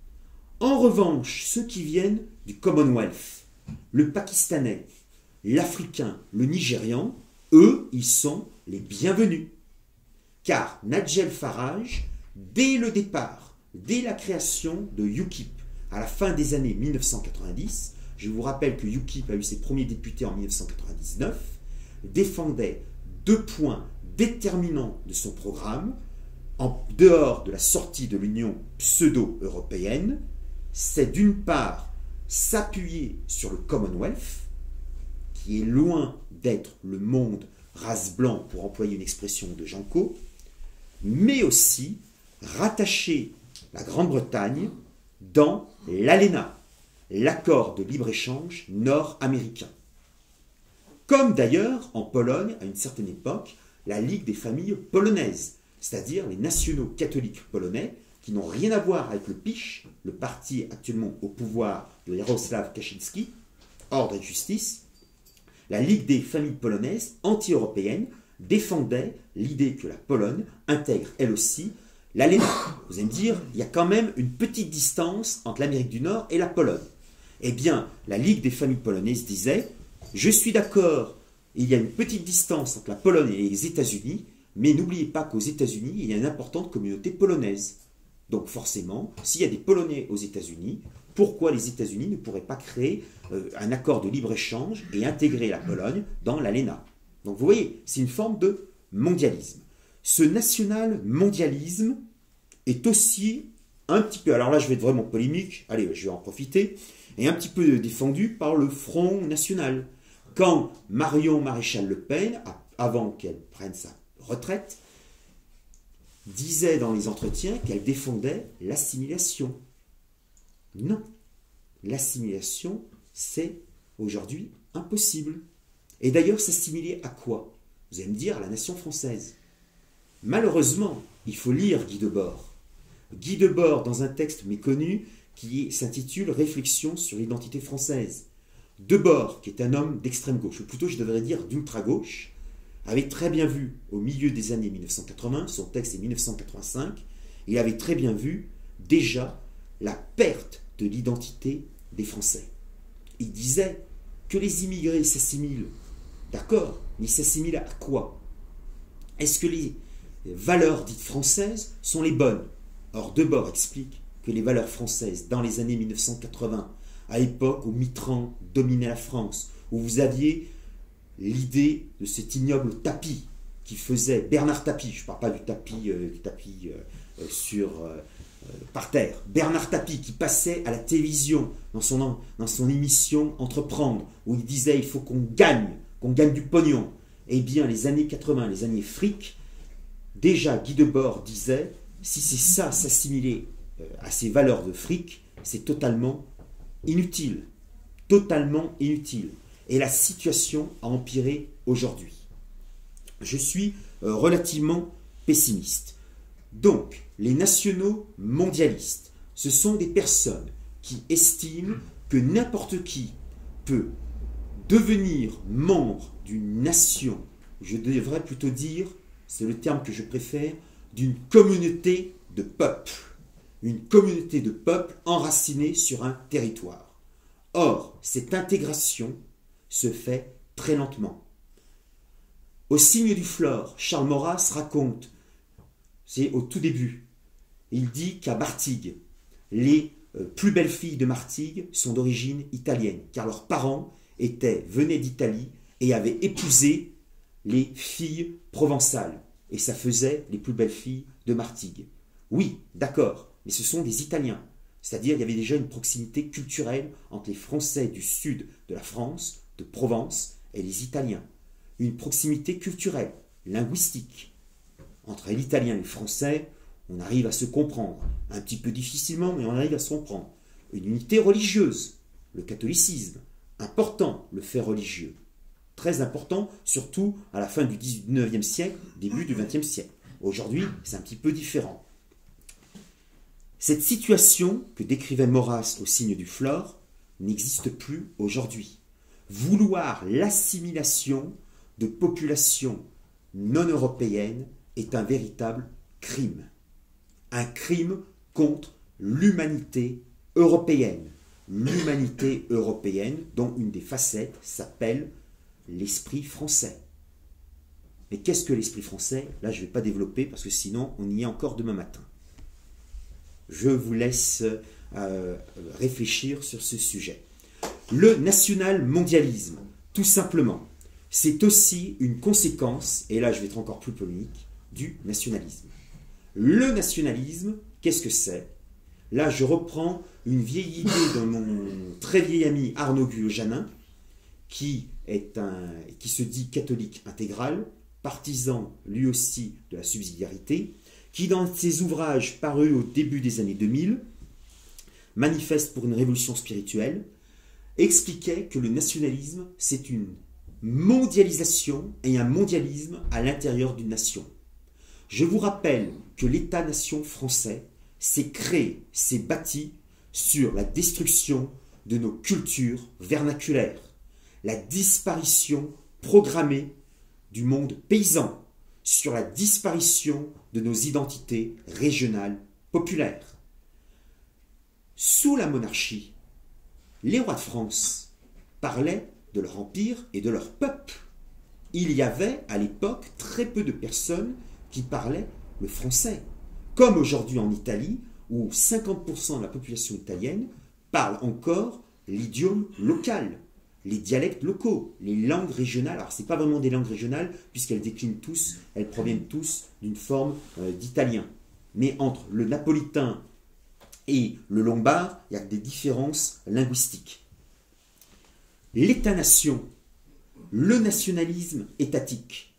En revanche, ceux qui viennent du Commonwealth, le Pakistanais, l'Africain, le Nigérian, eux, ils sont les bienvenus. Car Nigel Farage, dès le départ, dès la création de UKIP, à la fin des années 1990, je vous rappelle que UKIP a eu ses premiers députés en 1999, défendait 2 points déterminants de son programme, en dehors de la sortie de l'Union pseudo-européenne, c'est d'une part s'appuyer sur le Commonwealth, qui est loin d'être le monde race blanc, pour employer une expression de Jean Cau, mais aussi rattacher la Grande-Bretagne dans l'ALENA, l'accord de libre-échange nord-américain. Comme d'ailleurs en Pologne, à une certaine époque, la Ligue des familles polonaises, c'est-à-dire les nationaux catholiques polonais, qui n'ont rien à voir avec le PiS, le parti actuellement au pouvoir de Jarosław Kaczyński, ordre et justice. La Ligue des familles polonaises, anti-européenne, défendait l'idée que la Pologne intègre elle aussi l'ALENA. Vous allez me dire, il y a quand même une petite distance entre l'Amérique du Nord et la Pologne. Eh bien, la Ligue des familles polonaises disait, je suis d'accord, il y a une petite distance entre la Pologne et les États-Unis, mais n'oubliez pas qu'aux États-Unis, il y a une importante communauté polonaise. Donc forcément, s'il y a des Polonais aux États-Unis, pourquoi les États-Unis ne pourraient pas créer un accord de libre-échange et intégrer la Pologne dans l'ALENA? Donc vous voyez, c'est une forme de mondialisme. Ce national-mondialisme est aussi un petit peu, alors là je vais être vraiment polémique, allez, je vais en profiter, et un petit peu défendu par le Front National. Quand Marion Maréchal Le Pen, avant qu'elle prenne sa retraite, disait dans les entretiens qu'elle défendait l'assimilation. Non, l'assimilation, c'est aujourd'hui impossible. Et d'ailleurs, s'assimiler à quoi? Vous allez me dire, à la nation française. Malheureusement, il faut lire Guy Debord. Guy Debord, dans un texte méconnu, qui s'intitule « Réflexion sur l'identité française ». Debord, qui est un homme d'extrême gauche, ou plutôt je devrais dire d'ultra-gauche, avait très bien vu, au milieu des années 1980, son texte est 1985, il avait très bien vu déjà la perte de l'identité des Français. Il disait que les immigrés s'assimilent, d'accord, mais ils s'assimilent à quoi? Est-ce que les valeurs dites françaises sont les bonnes? Or, Debord explique que les valeurs françaises, dans les années 1980, à l'époque où Mitterrand dominait la France, où vous aviez l'idée de cet ignoble tapis qui faisait Bernard Tapie, je ne parle pas du tapis, par terre, Bernard Tapie qui passait à la télévision dans son émission Entreprendre, où il disait il faut qu'on gagne du pognon. Eh bien, les années 80, les années fric, déjà Guy Debord disait si c'est ça, s'assimiler à ces valeurs de fric, c'est totalement inutile. Totalement inutile. Et la situation a empiré aujourd'hui. Je suis relativement pessimiste. Donc, les nationaux mondialistes, ce sont des personnes qui estiment que n'importe qui peut devenir membre d'une nation, je devrais plutôt dire, c'est le terme que je préfère, d'une communauté de peuples. Une communauté de peuples enracinée sur un territoire. Or, cette intégration se fait très lentement. Au signe du Flore, Charles Maurras raconte, c'est au tout début, il dit qu'à Martigues, les plus belles filles de Martigues sont d'origine italienne, car leurs parents venaient d'Italie et avaient épousé les filles provençales. Et ça faisait les plus belles filles de Martigues. Oui, d'accord, mais ce sont des Italiens. C'est-à-dire qu'il y avait déjà une proximité culturelle entre les Français du sud de la France, de Provence, et les Italiens. Une proximité culturelle, linguistique. Entre l'italien et le français, on arrive à se comprendre. Un petit peu difficilement, mais on arrive à se comprendre. Une unité religieuse, le catholicisme. Important, le fait religieux. Très important, surtout à la fin du 19e siècle, début du 20e siècle. Aujourd'hui, c'est un petit peu différent. Cette situation que décrivait Maurras au signe du Flore n'existe plus aujourd'hui. Vouloir l'assimilation de populations non européennes est un véritable crime. Un crime contre l'humanité européenne. L'humanité européenne dont une des facettes s'appelle l'esprit français. Mais qu'est-ce que l'esprit français? Là, je ne vais pas développer parce que sinon, on y est encore demain matin. Je vous laisse réfléchir sur ce sujet. Le national-mondialisme, tout simplement, c'est aussi une conséquence, et là je vais être encore plus polémique, du nationalisme. Le nationalisme, qu'est-ce que c'est? Là, je reprends une vieille idée de mon très vieil ami Arnaud Guyot-Janin, qui se dit catholique intégral, partisan lui aussi de la subsidiarité, qui dans ses ouvrages parus au début des années 2000, Manifeste pour une révolution spirituelle, expliquait que le nationalisme, c'est une mondialisation et un mondialisme à l'intérieur d'une nation. Je vous rappelle que l'État-nation français s'est créé, s'est bâti sur la destruction de nos cultures vernaculaires, la disparition programmée du monde paysan, sur la disparition de nos identités régionales populaires. Sous la monarchie, les rois de France parlaient de leur empire et de leur peuple. Il y avait à l'époque très peu de personnes qui parlaient le français. Comme aujourd'hui en Italie, où 50% de la population italienne parle encore l'idiome local, les dialectes locaux, les langues régionales. Alors, ce n'est pas vraiment des langues régionales, puisqu'elles déclinent tous, elles proviennent tous d'une forme d'italien. Mais entre le napolitain et le lombard, il y a des différences linguistiques. L'État-nation, le nationalisme étatique,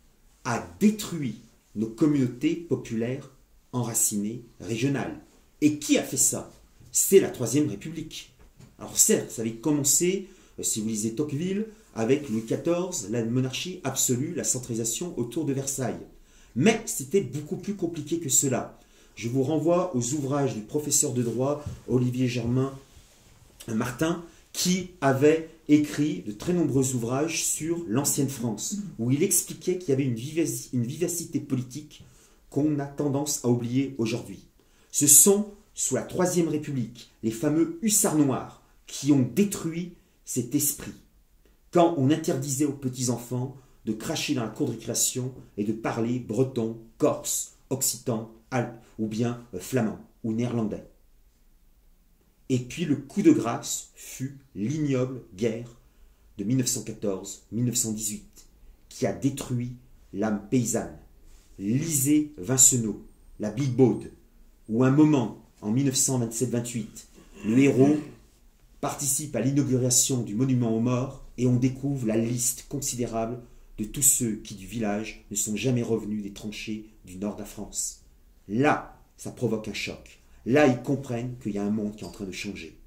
a détruit nos communautés populaires enracinées régionales. Et qui a fait ça? C'est la Troisième République. Alors certes, ça avait commencé, si vous lisez Tocqueville, avec Louis XIV, la monarchie absolue, la centralisation autour de Versailles. Mais c'était beaucoup plus compliqué que cela. Je vous renvoie aux ouvrages du professeur de droit Olivier Germain Martin, qui avait écrit de très nombreux ouvrages sur l'ancienne France, où il expliquait qu'il y avait une vivacité politique qu'on a tendance à oublier aujourd'hui. Ce sont, sous la Troisième République, les fameux hussards noirs qui ont détruit cet esprit. Quand on interdisait aux petits-enfants de cracher dans la cour de récréation et de parler breton, corse, occitan, ou bien flamand ou néerlandais. Et puis le coup de grâce fut l'ignoble guerre de 1914-1918 qui a détruit l'âme paysanne. Lisez Vincenot, la Bible, où un moment, en 1927-28, le héros participe à l'inauguration du monument aux morts et on découvre la liste considérable de tous ceux qui du village ne sont jamais revenus des tranchées du nord de la France. Là, ça provoque un choc. Là, ils comprennent qu'il y a un monde qui est en train de changer.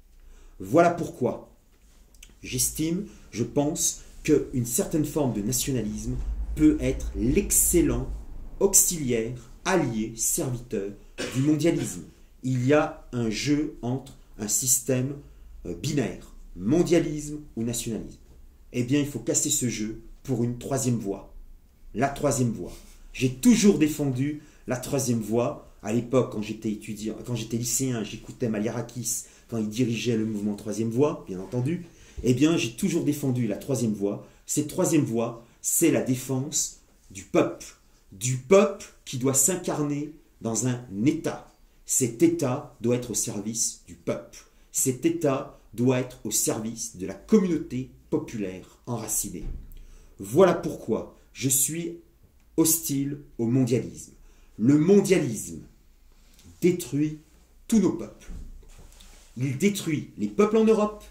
Voilà pourquoi j'estime, je pense, qu'une certaine forme de nationalisme peut être l'excellent auxiliaire, allié, serviteur du mondialisme. Il y a un jeu entre un système binaire, mondialisme ou nationalisme. Eh bien, il faut casser ce jeu pour une troisième voie. La troisième voie. J'ai toujours défendu la troisième voie. À l'époque, quand j'étais étudiant, quand j'étais lycéen, j'écoutais Maliarakis quand il dirigeait le mouvement troisième voie, bien entendu. Eh bien, j'ai toujours défendu la troisième voie. Cette troisième voie, c'est la défense du peuple qui doit s'incarner dans un État. Cet État doit être au service du peuple. Cet État doit être au service de la communauté populaire enracinée. Voilà pourquoi je suis hostile au mondialisme. Le mondialisme détruit tous nos peuples. Il détruit les peuples en Europe,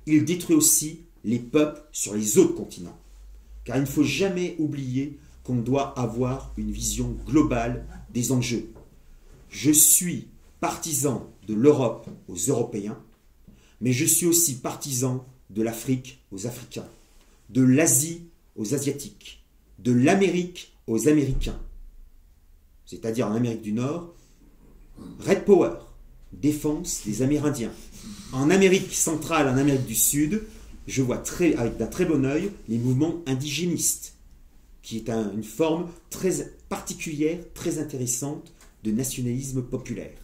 il détruit aussi les peuples sur les autres continents. Car il ne faut jamais oublier qu'on doit avoir une vision globale des enjeux. Je suis partisan de l'Europe aux Européens, mais je suis aussi partisan de l'Afrique aux Africains, de l'Asie aux Asiatiques, de l'Amérique aux Américains. C'est-à-dire en Amérique du Nord, Red Power, défense des Amérindiens. En Amérique centrale, en Amérique du Sud, je vois avec d'un très bon œil les mouvements indigénistes, qui est une forme très particulière, très intéressante de nationalisme populaire.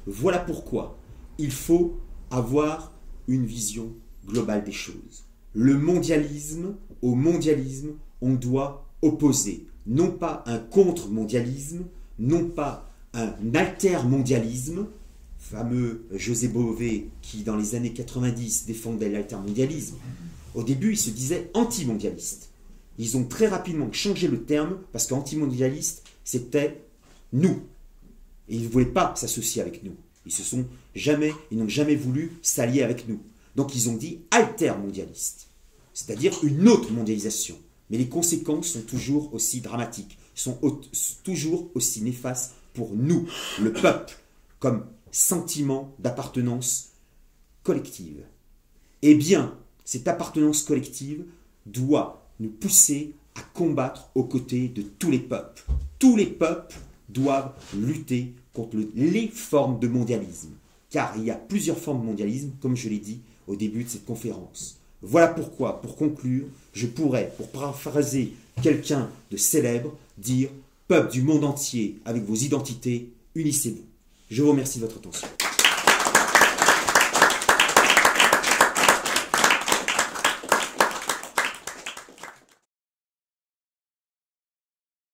Voilà pourquoi il faut avoir une vision globale des choses. Le mondialisme, au mondialisme, on doit opposer non pas un contre-mondialisme, non pas un alter-mondialisme, fameux José Bové qui dans les années 90 défendait l'altermondialisme. Au début, il se disait anti-mondialiste. Ils ont très rapidement changé le terme parce qu'anti-mondialiste, c'était nous. Et ils ne voulaient pas s'associer avec nous. Ils n'ont jamais voulu s'allier avec nous. Donc ils ont dit alter-mondialiste, c'est-à-dire une autre mondialisation. Mais les conséquences sont toujours aussi dramatiques, sont toujours aussi néfastes pour nous, le peuple, comme sentiment d'appartenance collective. Eh bien, cette appartenance collective doit nous pousser à combattre aux côtés de tous les peuples. Tous les peuples doivent lutter contre les formes de mondialisme, car il y a plusieurs formes de mondialisme, comme je l'ai dit au début de cette conférence. Voilà pourquoi, pour conclure, je pourrais, pour paraphraser quelqu'un de célèbre, dire « Peuple du monde entier, avec vos identités, unissez-vous ». Je vous remercie de votre attention.